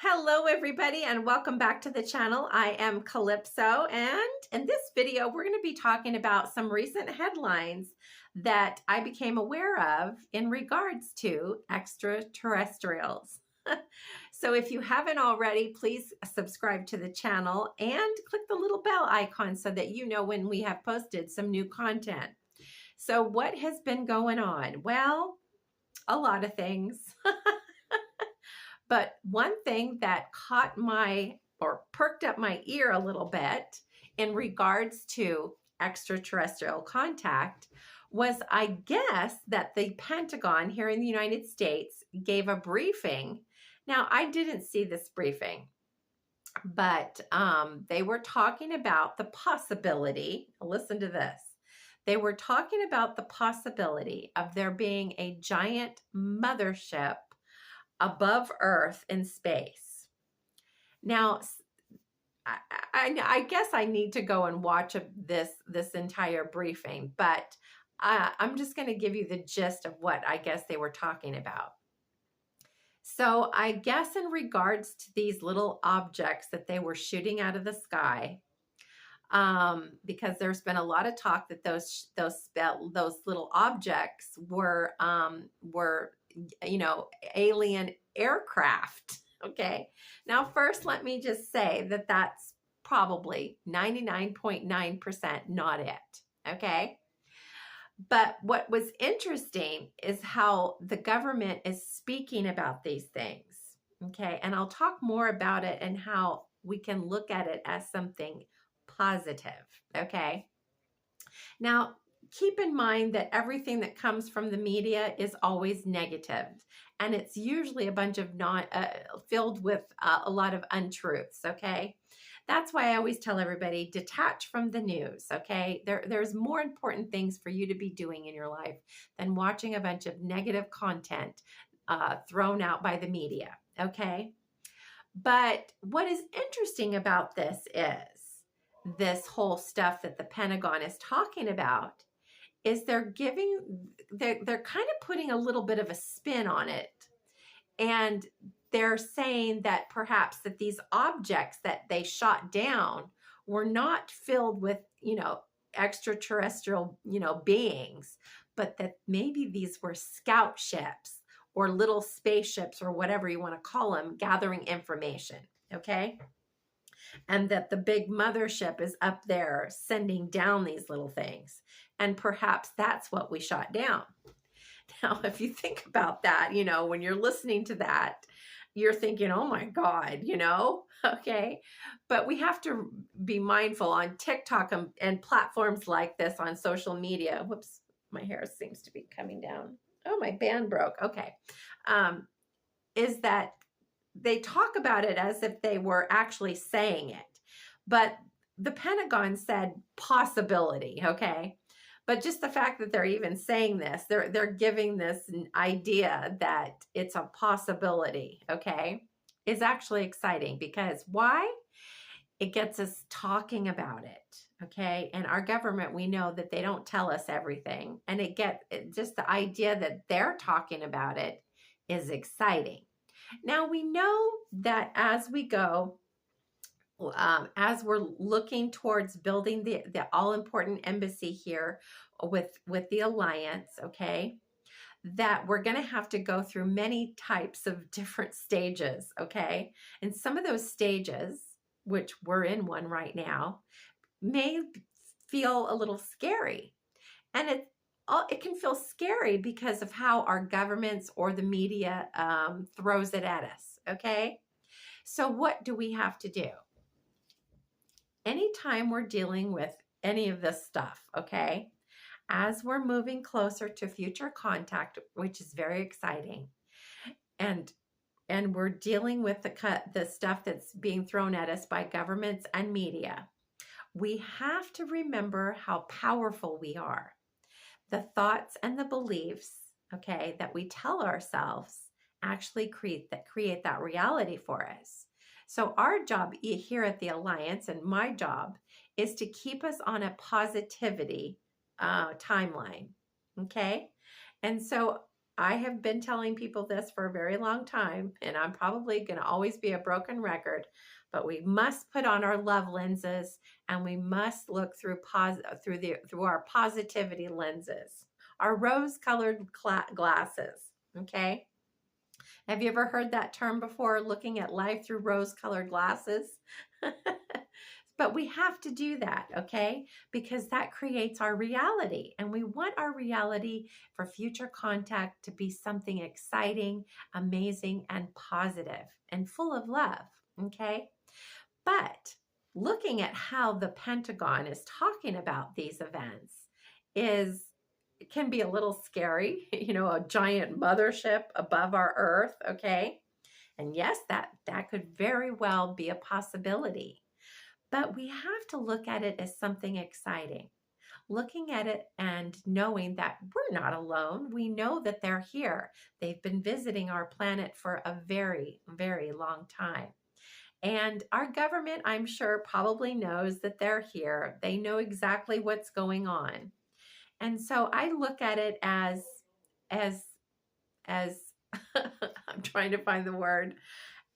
Hello everybody and welcome back to the channel. I am Calypso, and in this video we're going to be talking about some recent headlines that I became aware of in regards to extraterrestrials. So if you haven't already, please subscribe to the channel and click the little bell icon so that you know when we have posted some new content. So what has been going on? Well, a lot of things. But one thing that caught perked up my ear a little bit in regards to extraterrestrial contact was, I guess, that the Pentagon here in the United States gave a briefing. Now, I didn't see this briefing, but they were talking about the possibility, listen to this, they were talking about the possibility of there being a giant mothership above Earth in space. Now, I guess I need to go and watch this entire briefing, but I'm just going to give you the gist of what I guess they were talking about. So I guess in regards to these little objects that they were shooting out of the sky, because there's been a lot of talk that those little objects were alien aircraft. Okay. Now, first, let me just say that that's probably 99.9% not it. Okay. But what was interesting is how the government is speaking about these things. Okay. And I'll talk more about it and how we can look at it as something positive. Okay. Now, keep in mind that everything that comes from the media is always negative, and it's usually a bunch of filled with a lot of untruths. Okay. That's why I always tell everybody, detach from the news. Okay. There's more important things for you to be doing in your life than watching a bunch of negative content thrown out by the media. Okay. But what is interesting about this is this whole stuff that the Pentagon is talking about is they're kind of putting a little bit of a spin on it. And they're saying that perhaps that these objects that they shot down were not filled with, extraterrestrial, beings, but that maybe these were scout ships or little spaceships or whatever you want to call them, gathering information. Okay. And that the big mothership is up there sending down these little things. And perhaps that's what we shot down. Now, if you think about that, when you're listening to that, you're thinking, oh my God, okay. But we have to be mindful on TikTok and platforms like this on social media. Whoops, my hair seems to be coming down. Oh, my band broke. Okay. Is that they talk about it as if they were actually saying it, but the Pentagon said possibility. Okay. But just the fact that they're even saying this, they're giving this idea that it's a possibility. Okay. Is actually exciting because why? It gets us talking about it. Okay. And our government, we know that they don't tell us everything, and just the idea that they're talking about it is exciting. Now, we know that as we go, as we're looking towards building the all-important embassy here with the Alliance, okay, that we're going to have to go through many types of different stages, okay? And some of those stages, which we're in one right now, may feel a little scary. And it can feel scary because of how our governments or the media throws it at us, okay? So what do we have to do? Anytime we're dealing with any of this stuff, okay, as we're moving closer to future contact, which is very exciting, and we're dealing with the stuff that's being thrown at us by governments and media, we have to remember how powerful we are. The thoughts and the beliefs, okay, that we tell ourselves actually create that reality for us. So our job here at the Alliance, and my job, is to keep us on a positivity timeline, okay? And so I have been telling people this for a very long time, and I'm probably going to always be a broken record, but we must put on our love lenses, and we must look through through our positivity lenses, our rose-colored glasses, okay? Have you ever heard that term before, looking at life through rose-colored glasses? But we have to do that, okay? Because that creates our reality. And we want our reality for future contact to be something exciting, amazing, and positive and full of love, okay? But looking at how the Pentagon is talking about these events can be a little scary, a giant mothership above our Earth, okay? And yes, that could very well be a possibility. But we have to look at it as something exciting. Looking at it and knowing that we're not alone. We know that they're here. They've been visiting our planet for a very, very long time. And our government, I'm sure, probably knows that they're here. They know exactly what's going on. And so I look at it as I'm trying to find the word,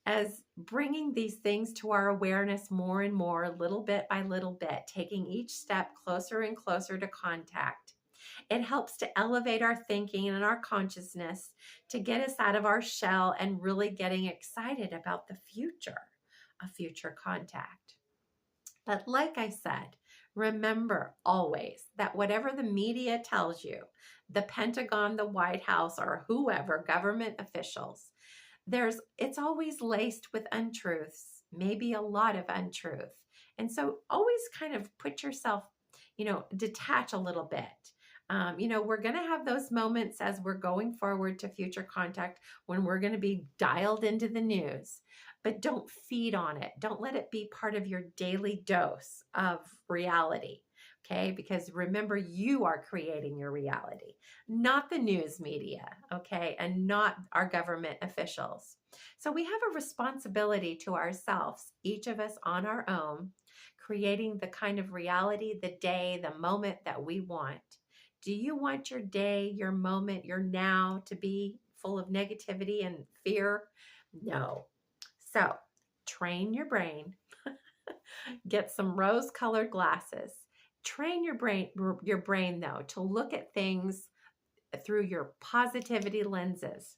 as bringing these things to our awareness more and more, little bit by little bit, taking each step closer and closer to contact. It helps to elevate our thinking and our consciousness to get us out of our shell and really getting excited about the future, a future contact. But like I said, remember always that whatever the media tells you, the Pentagon, the White House, or whoever, government officials, it's always laced with untruths, maybe a lot of untruth. And so always kind of put yourself, detach a little bit. We're going to have those moments as we're going forward to future contact when we're going to be dialed into the news, but don't feed on it. Don't let it be part of your daily dose of reality. Okay, because remember, you are creating your reality, not the news media, okay, and not our government officials. So we have a responsibility to ourselves, each of us on our own, creating the kind of reality, the day, the moment that we want. Do you want your day, your moment, your now to be full of negativity and fear? No. So train your brain, get some rose-colored glasses. Train your brain though, to look at things through your positivity lenses.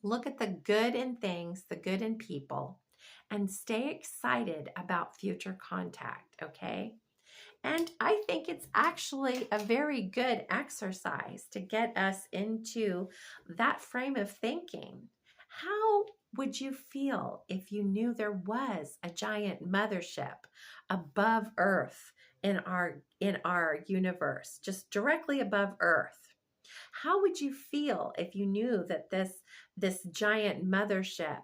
Look at the good in things, the good in people, and stay excited about future contact, okay? And I think it's actually a very good exercise to get us into that frame of thinking. How would you feel if you knew there was a giant mothership above Earth in our universe, just directly above Earth? How would you feel if you knew that this giant mothership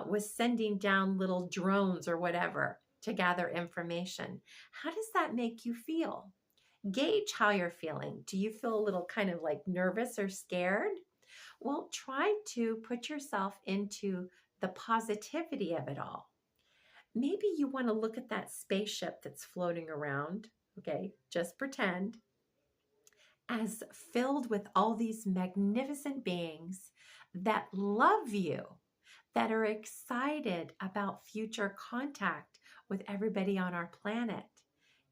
was sending down little drones or whatever to gather information? How does that make you feel? Gauge how you're feeling. Do you feel a little kind of like nervous or scared? Well, try to put yourself into the positivity of it all. Maybe you want to look at that spaceship that's floating around, okay? Just pretend, as filled with all these magnificent beings that love you, that are excited about future contact with everybody on our planet.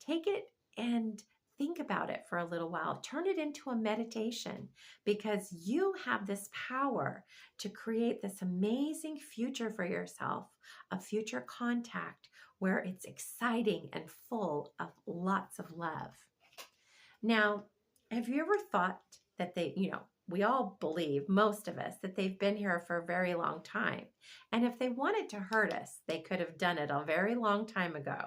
Take it and think about it for a little while. Turn it into a meditation, because you have this power to create this amazing future for yourself, a future contact where it's exciting and full of lots of love. Now, have you ever thought that we all believe, most of us, that they've been here for a very long time. And if they wanted to hurt us, they could have done it a very long time ago.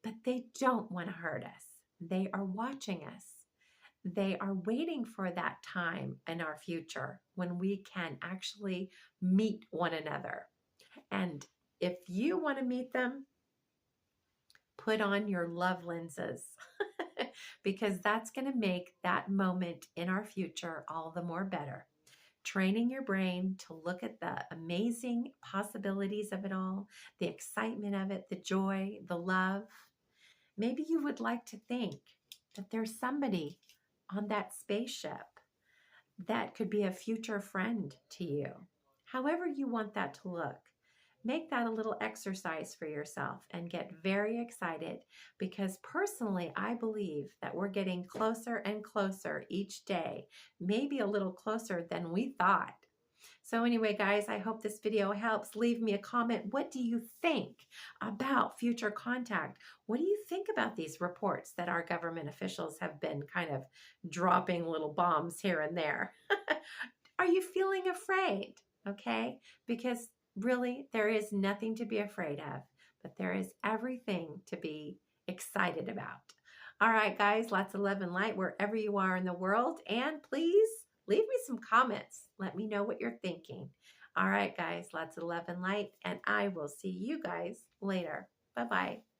But they don't want to hurt us. They are watching us. They are waiting for that time in our future when we can actually meet one another. And if you want to meet them, put on your love lenses, because that's going to make that moment in our future all the more better. Training your brain to look at the amazing possibilities of it all, the excitement of it, the joy, the love. Maybe you would like to think that there's somebody on that spaceship that could be a future friend to you. However you want that to look. Make that a little exercise for yourself and get very excited, because personally, I believe that we're getting closer and closer each day, maybe a little closer than we thought. So anyway, guys, I hope this video helps. Leave me a comment. What do you think about future contact? What do you think about these reports that our government officials have been kind of dropping little bombs here and there? Are you feeling afraid? Okay, because really, there is nothing to be afraid of, but there is everything to be excited about. All right, guys, lots of love and light wherever you are in the world. And please leave me some comments. Let me know what you're thinking. All right, guys, lots of love and light. And I will see you guys later. Bye-bye.